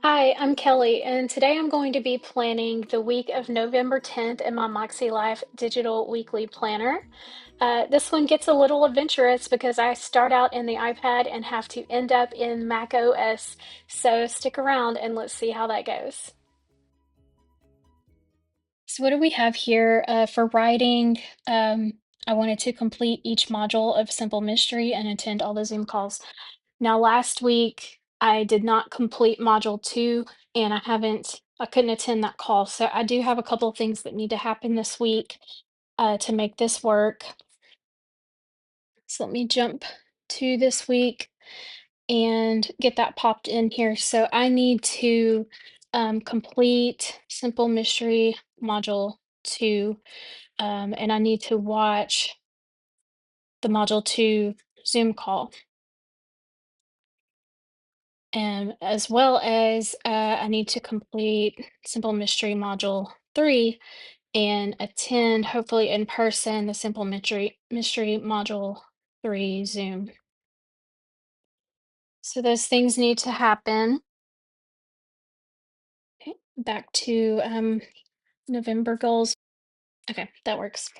Hi, I'm Kelly, and today I'm going to be planning the week of November 10th in my Makselife Digital Weekly Planner. This one gets a little adventurous because I start out in the iPad and have to end up in Mac OS, so stick around and let's see how that goes. So, what do we have here for writing? Um, I wanted to complete each module of Simple Mystery and attend all the Zoom calls. Now, last week I did not complete module two, and I couldn't attend that call. So I do have a couple of things that need to happen this week to make this work. So let me jump to this week and get that popped in here. So I need to complete Simple Mystery Module 2, and I need to watch the Module 2 Zoom call. And as well as I need to complete Simple Mystery Module 3 and attend, hopefully in person, the Simple Mystery Module 3 Zoom. So those things need to happen. Okay, back to November goals. Okay, that works.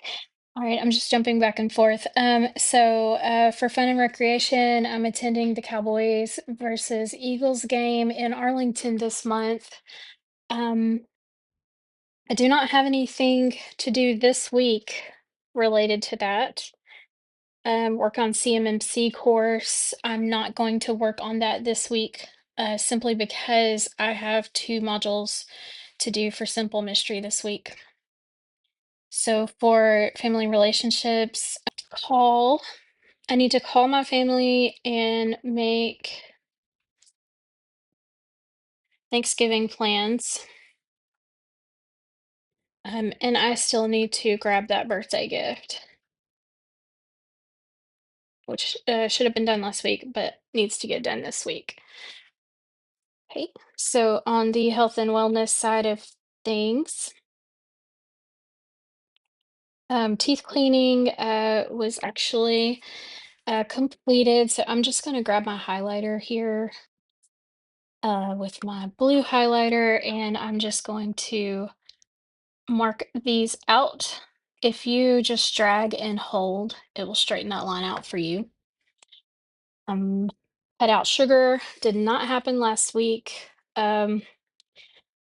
All right, I'm just jumping back and forth. For fun and recreation, I'm attending the Cowboys versus Eagles game in Arlington this month. Um, I do not have anything to do this week related to that. Work on CMMC course. I'm not going to work on that this week, simply because I have two modules to do for Simple Mystery this week. So for family relationships, I need to call my family and make Thanksgiving plans. And I still need to grab that birthday gift, which should have been done last week, but needs to get done this week. Okay, so on the health and wellness side of things, teeth cleaning was actually completed. So I'm just going to grab my highlighter here with my blue highlighter, and I'm just going to mark these out. If you just drag and hold, it will straighten that line out for you. Um, Cut out sugar did not happen last week.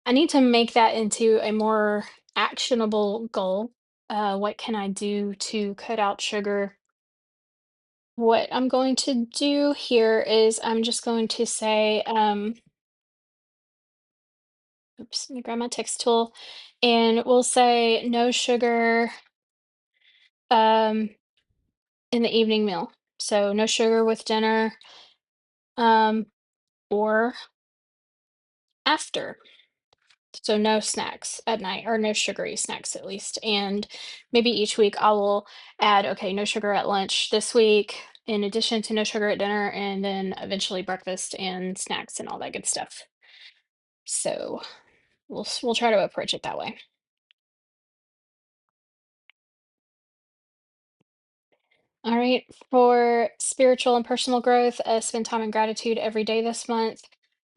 I need to make that into a more actionable goal. What can I do to cut out sugar? What I'm going to do here is I'm just going to say, oops, let me grab my text tool, and we'll say no sugar um, in the evening meal. So no sugar with dinner um, or after. So no snacks at night, or no sugary snacks at least. And maybe each week I will add, okay, no sugar at lunch this week, in addition to no sugar at dinner, and then eventually breakfast and snacks and all that good stuff. So we'll try to approach it that way. All right, for spiritual and personal growth, spend time in gratitude every day this month.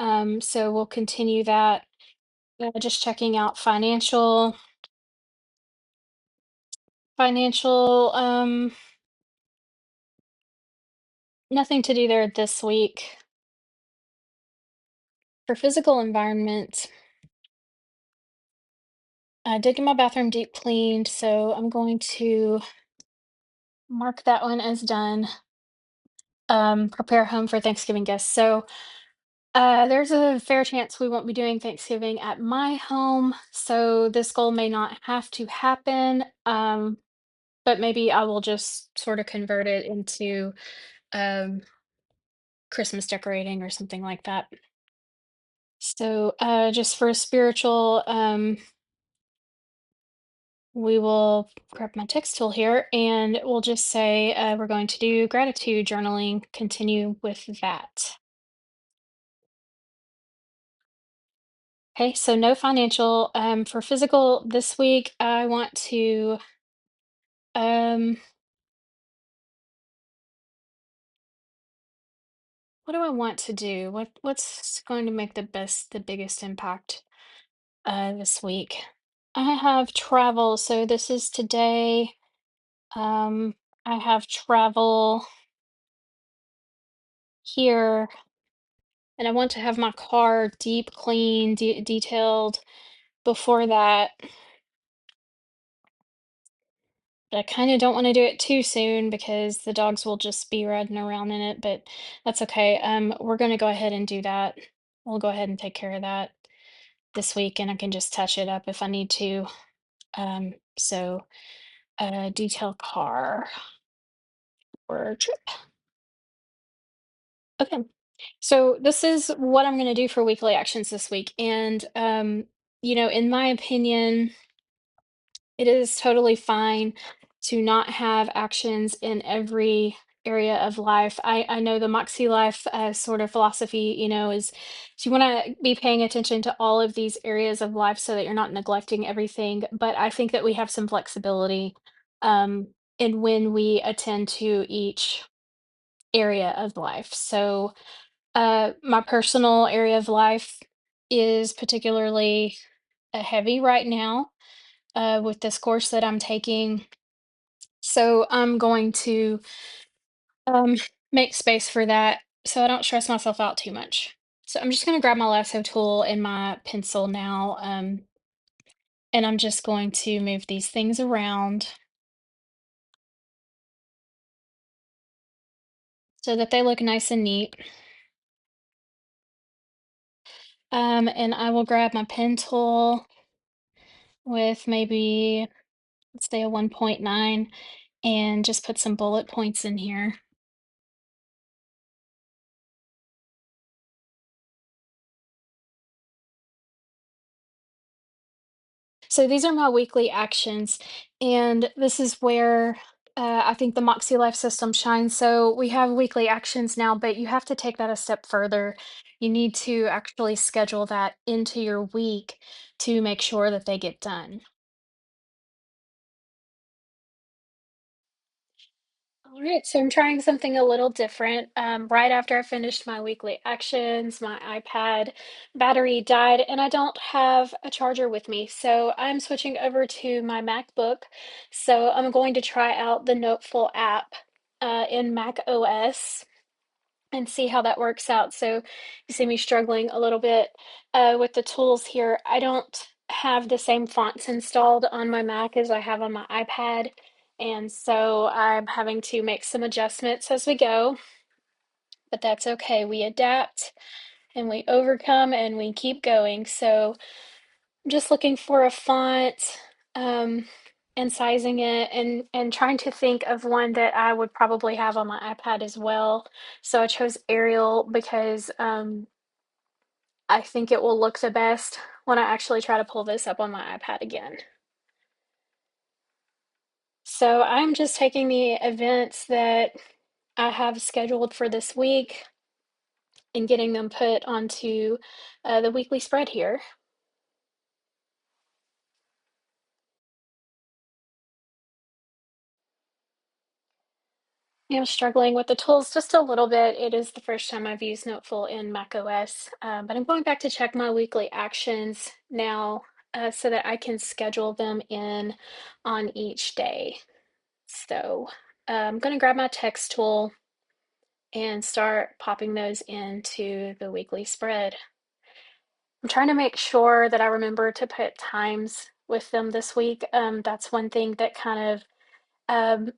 So we'll continue that. Just checking out financial, nothing to do there this week. For physical environment, I did get my bathroom deep cleaned, so I'm going to mark that one as done. Prepare home for Thanksgiving guests. So there's a fair chance we won't be doing Thanksgiving at my home, so this goal may not have to happen. But maybe I will just sort of convert it into um, Christmas decorating or something like that. So just for spiritual, we will grab my text tool here and we'll just say we're going to do gratitude journaling, continue with that. Okay, so no financial. For physical this week, I want to um, what do I want to do? What's going to make the biggest impact this week? I have travel, so this is today. Um, I have travel here, and I want to have my car deep clean, detailed before that. But I kind of don't want to do it too soon because the dogs will just be riding around in it, but that's okay. We're going to go ahead and do that. We'll go ahead and take care of that this week, and I can just touch it up if I need to. So detail car or trip. Okay. So this is what I'm going to do for weekly actions this week. And, in my opinion, it is totally fine to not have actions in every area of life. I know the Makselife sort of philosophy, is you want to be paying attention to all of these areas of life so that you're not neglecting everything. But I think that we have some flexibility um, in when we attend to each area of life. So, my personal area of life is particularly heavy right now with this course that I'm taking. So I'm going to um, make space for that so I don't stress myself out too much. So I'm just going to grab my lasso tool and my pencil now, and I'm just going to move these things around so that they look nice and neat. And I will grab my pen tool with maybe, let's say, a 1.9 and just put some bullet points in here. So these are my weekly actions, and this is where I think the Moxie Life system shines. So we have weekly actions now, but you have to take that a step further. You need to actually schedule that into your week to make sure that they get done. All right, so I'm trying something a little different. Right after I finished my weekly actions, my iPad battery died, and I don't have a charger with me. So I'm switching over to my MacBook. So I'm going to try out the Noteful app in Mac OS and see how that works out. So you see me struggling a little bit with the tools here. I don't have the same fonts installed on my Mac as I have on my iPad. And so I'm having to make some adjustments as we go, but that's okay. We adapt and we overcome and we keep going. So I'm just looking for a font um, and sizing it and trying to think of one that I would probably have on my iPad as well. So I chose Arial because I think it will look the best when I actually try to pull this up on my iPad again. So I'm just taking the events that I have scheduled for this week and getting them put onto the weekly spread here. I'm struggling with the tools just a little bit. It is the first time I've used Noteful in macOS, but I'm going back to check my weekly actions now so that I can schedule them in on each day. So I'm going to grab my text tool and start popping those into the weekly spread. I'm trying to make sure that I remember to put times with them this week. That's one thing that kind of um,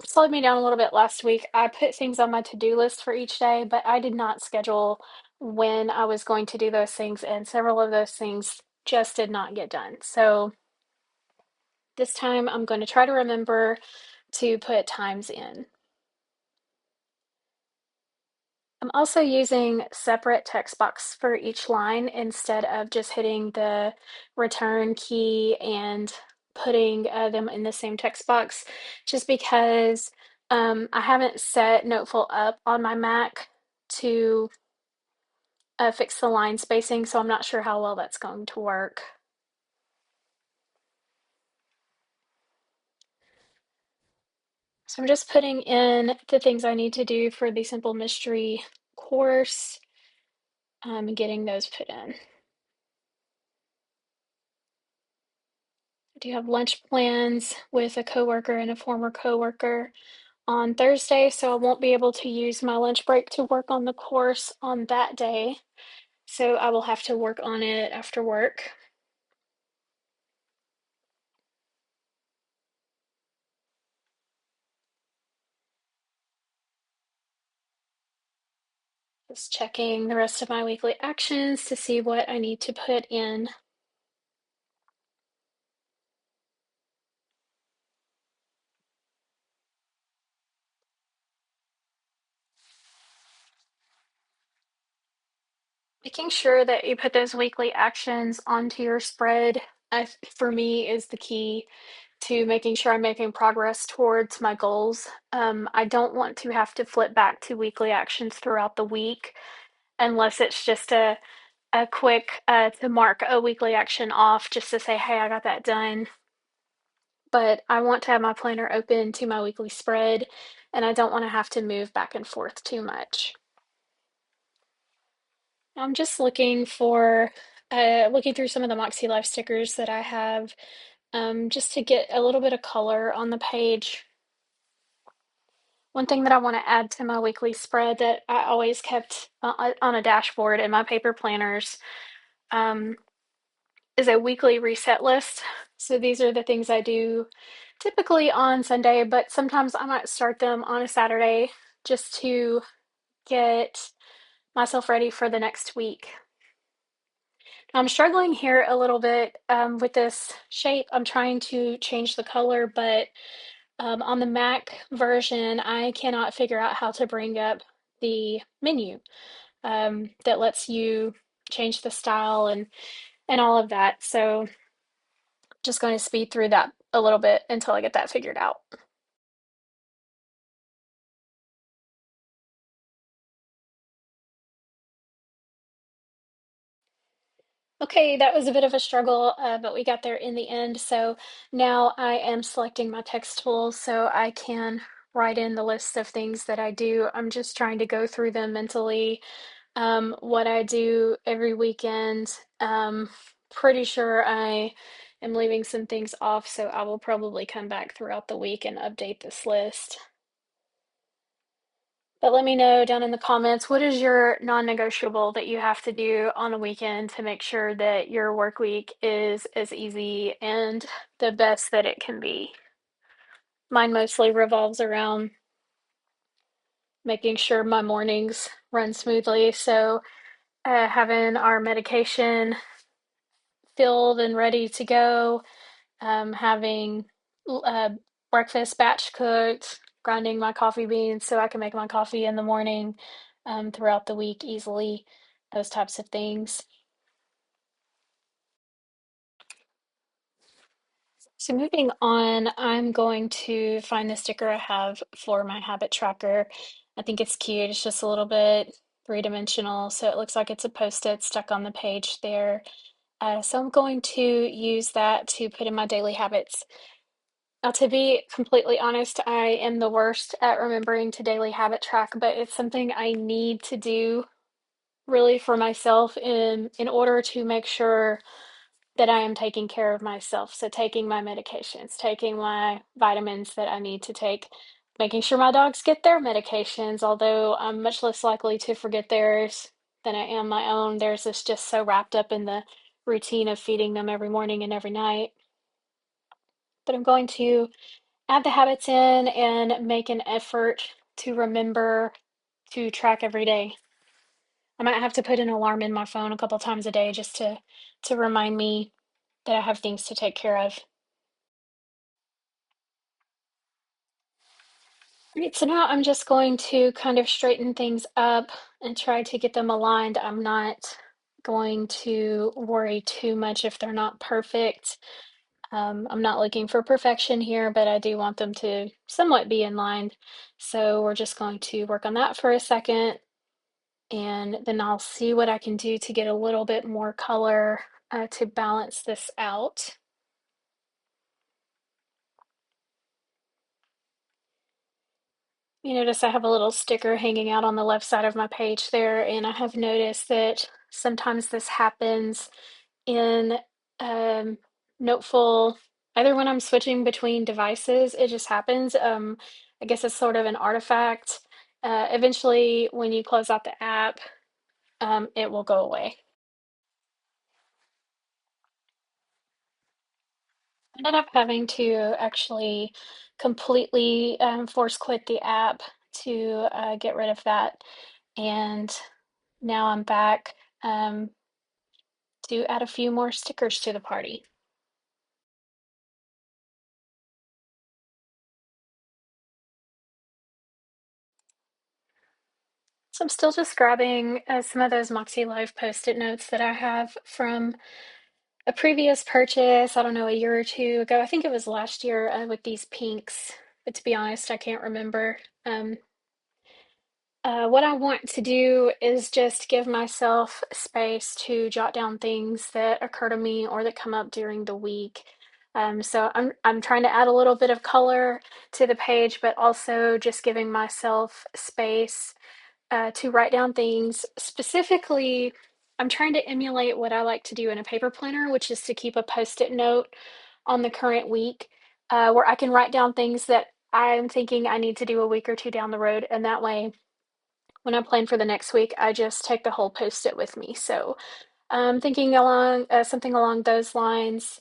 slowed me down a little bit last week. I put things on my to-do list for each day, but I did not schedule when I was going to do those things, and several of those things just did not get done. So this time I'm going to try to remember to put times in. I'm also using separate text box for each line instead of just hitting the return key and putting them in the same text box, just because I haven't set Noteful up on my Mac to fix the line spacing, so I'm not sure how well that's going to work. So I'm just putting in the things I need to do for the Simple Mystery course, and getting those put in. I do have lunch plans with a coworker and a former coworker on Thursday, so I won't be able to use my lunch break to work on the course on that day. So I will have to work on it after work. Just checking the rest of my weekly actions to see what I need to put in. Making sure that you put those weekly actions onto your spread, for me, is the key to making sure I'm making progress towards my goals. I don't want to have to flip back to weekly actions throughout the week unless it's just a quick to mark a weekly action off just to say, hey, I got that done. But I want to have my planner open to my weekly spread, and I don't want to have to move back and forth too much. I'm just looking through some of the Makselife stickers that I have, just to get a little bit of color on the page. One thing that I want to add to my weekly spread that I always kept on a dashboard in my paper planners, um, is a weekly reset list. So these are the things I do typically on Sunday, but sometimes I might start them on a Saturday just to get myself ready for the next week. I'm struggling here a little bit with this shape. I'm trying to change the color, but on the Mac version, I cannot figure out how to bring up the menu that lets you change the style and all of that. So just going to speed through that a little bit until I get that figured out. Okay, that was a bit of a struggle, but we got there in the end. So now I am selecting my text tools so I can write in the list of things that I do. I'm just trying to go through them mentally, what I do every weekend. Pretty sure I am leaving some things off, so I will probably come back throughout the week and update this list. But let me know down in the comments, what is your non-negotiable that you have to do on a weekend to make sure that your work week is as easy and the best that it can be? Mine mostly revolves around making sure my mornings run smoothly. So having our medication filled and ready to go, having uh, breakfast batch cooked, grinding my coffee beans so I can make my coffee in the morning, throughout the week easily, those types of things. So moving on, I'm going to find the sticker I have for my habit tracker. I think it's cute. It's just a little bit three-dimensional, so it looks like it's a post-it stuck on the page there. So I'm going to use that to put in my daily habits. Now, to be completely honest, I am the worst at remembering to daily habit track, but it's something I need to do really for myself in order to make sure that I am taking care of myself. So taking my medications, taking my vitamins that I need to take, making sure my dogs get their medications, although I'm much less likely to forget theirs than I am my own. Theirs is just so wrapped up in the routine of feeding them every morning and every night. But I'm going to add the habits in and make an effort to remember to track every day. I might have to put an alarm in my phone a couple times a day just to remind me that I have things to take care of. Right, so now I'm just going to kind of straighten things up and try to get them aligned. I'm not going to worry too much if they're not perfect. I'm not looking for perfection here, but I do want them to somewhat be in line. So we're just going to work on that for a second, and then I'll see what I can do to get a little bit more color to balance this out. You notice I have a little sticker hanging out on the left side of my page there, and I have noticed that sometimes this happens in um, Noteful, either when I'm switching between devices, it just happens. I guess it's sort of an artifact. Eventually, when you close out the app, it will go away. I ended up having to actually completely force quit the app to get rid of that. And now I'm back to add a few more stickers to the party. So I'm still just grabbing some of those Makselife post-it notes that I have from a previous purchase, I don't know, a year or two ago. I think it was last year with these pinks, but to be honest, I can't remember. What I want to do is just give myself space to jot down things that occur to me or that come up during the week. So I'm trying to add a little bit of color to the page, but also just giving myself space to write down things. Specifically, I'm trying to emulate what I like to do in a paper planner, which is to keep a post-it note on the current week, where I can write down things that I'm thinking I need to do a week or two down the road, and that way when I plan for the next week, I just take the whole post-it with me. So I'm thinking along something along those lines.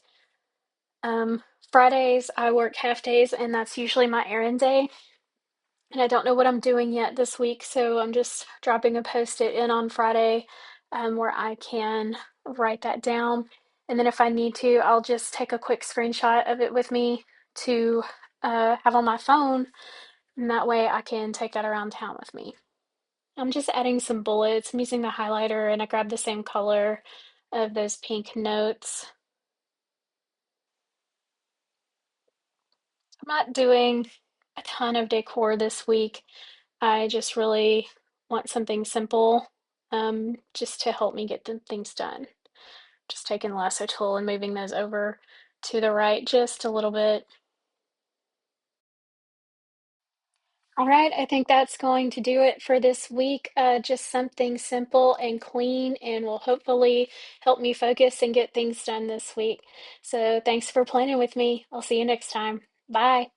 Um, Fridays, I work half days, and that's usually my errand day. And I don't know what I'm doing yet this week, so I'm just dropping a post-it in on Friday where I can write that down. And then if I need to, I'll just take a quick screenshot of it with me to have on my phone, and that way I can take that around town with me. I'm just adding some bullets. I'm using the highlighter and I grabbed the same color of those pink notes. I'm not doing a ton of decor this week. I just really want something simple, just to help me get the things done. Just taking the lasso tool and moving those over to the right just a little bit. All right, I think that's going to do it for this week. Just something simple and clean, and will hopefully help me focus and get things done this week. So, thanks for planning with me. I'll see you next time. Bye.